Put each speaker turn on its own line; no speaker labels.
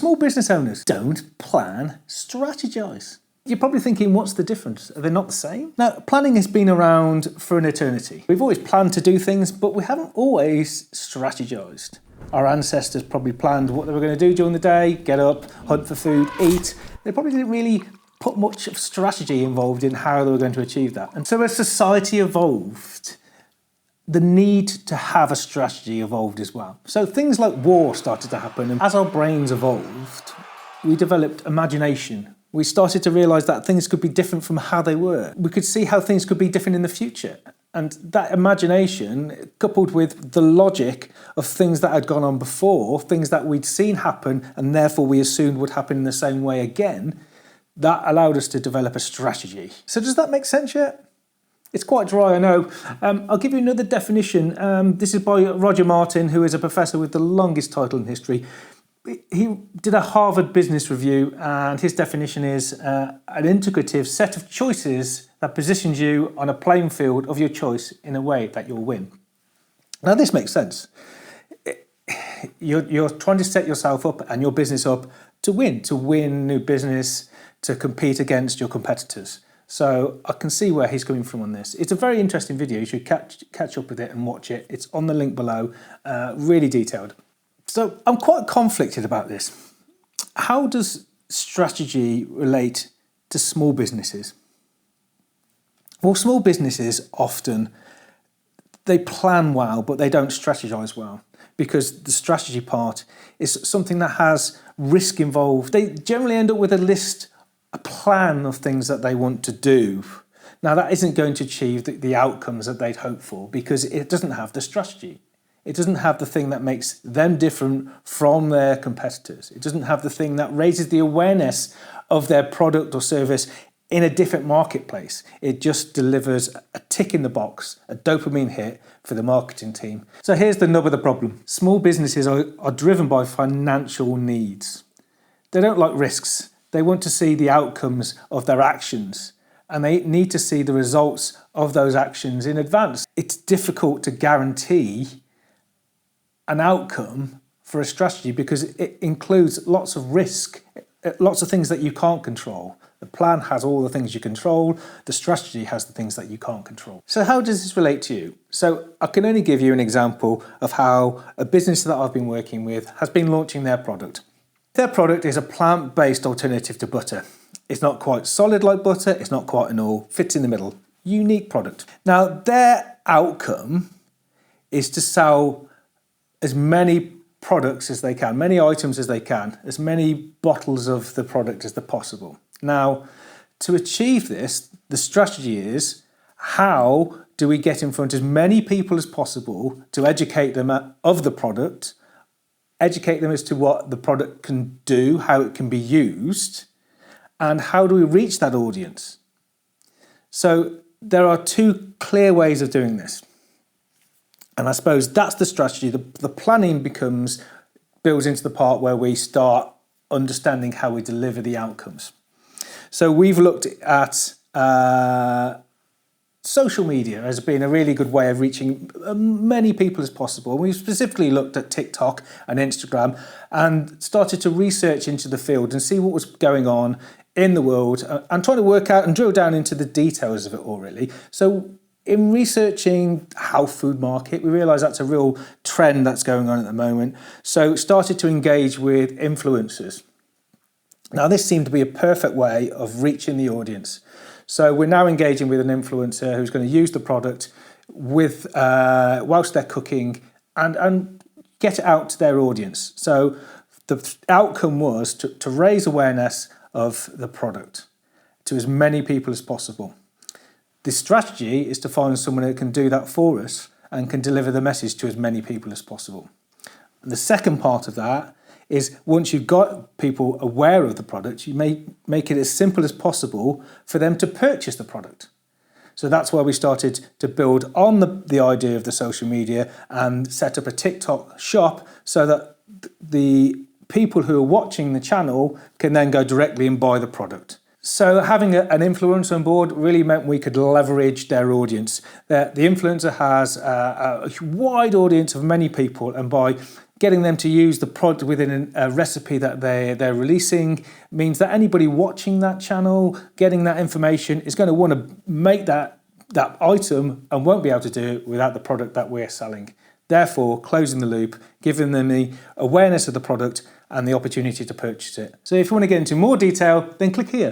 small business owners don't plan, strategize. You're probably thinking, what's the difference? Are they not the same? Now, planning has been around for an eternity. We've always planned to do things, but we haven't always strategized. Our ancestors probably planned what they were going to do during the day, get up, hunt for food, eat. They probably didn't really put much of strategy involved in how they were going to achieve that. And so as society evolved, the need to have a strategy evolved as well. So things like war started to happen, and as our brains evolved, we developed imagination. We started to realise that things could be different from how they were. We could see how things could be different in the future. And that imagination, coupled with the logic of things that had gone on before, things that we'd seen happen and therefore we assumed would happen in the same way again, that allowed us to develop a strategy. So does that make sense yet? It's quite dry, I know. I'll give you another definition. This is by Roger Martin, who is a professor with the longest title in history. He did a Harvard Business Review, and his definition is an integrative set of choices that positions you on a playing field of your choice in a way that you'll win. Now, this makes sense. You're trying to set yourself up and your business up to win new business, to compete against your competitors. So I can see where he's coming from on this. It's a very interesting video. You should catch up with it and watch it. It's on the link below, really detailed. So I'm quite conflicted about this. How does strategy relate to small businesses? Well, small businesses often, they plan well, but they don't strategize well, because the strategy part is something that has risk involved. They generally end up with a plan of things that they want to do. Now, that isn't going to achieve the outcomes that they'd hope for, because it doesn't have the strategy. It doesn't have the thing that makes them different from their competitors. It doesn't have the thing that raises the awareness of their product or service in a different marketplace. It just delivers a tick in the box, a dopamine hit for the marketing team. So here's the nub of the problem. Small businesses are driven by financial needs. They don't like risks. They want to see the outcomes of their actions, and they need to see the results of those actions in advance. It's difficult to guarantee an outcome for a strategy because it includes lots of risk, lots of things that you can't control. The plan has all the things you control, the strategy has the things that you can't control. So how does this relate to you? So I can only give you an example of how a business that I've been working with has been launching their product. Their product is a plant-based alternative to butter. It's not quite solid like butter, it's not quite an oil, fits in the middle. Unique product. Now, their outcome is to sell as many products as they can, many items as they can, as many bottles of the product as possible. Now, to achieve this, the strategy is, how do we get in front of as many people as possible to educate them of the product, educate them as to what the product can do, how it can be used, and how do we reach that audience? So there are two clear ways of doing this. And I suppose that's the strategy. The planning builds into the part where we start understanding how we deliver the outcomes. So we've looked at social media as being a really good way of reaching many people as possible. We've specifically looked at TikTok and Instagram and started to research into the field and see what was going on in the world and trying to work out and drill down into the details of it all, really. So in researching health food market, we realised that's a real trend that's going on at the moment. So started to engage with influencers. Now, this seemed to be a perfect way of reaching the audience. So we're now engaging with an influencer who's going to use the product with whilst they're cooking and get it out to their audience. So the outcome was to raise awareness of the product to as many people as possible. The strategy is to find someone who can do that for us and can deliver the message to as many people as possible. And the second part of that is, once you've got people aware of the product, you may make it as simple as possible for them to purchase the product. So that's where we started to build on the idea of the social media and set up a TikTok shop so that the people who are watching the channel can then go directly and buy the product. So having an influencer on board really meant we could leverage their audience. The influencer has a wide audience of many people, and by getting them to use the product within a recipe that they're releasing means that anybody watching that channel, getting that information, is going to want to make that item and won't be able to do it without the product that we're selling. Therefore, closing the loop, giving them the awareness of the product and the opportunity to purchase it. So if you want to get into more detail, then click here.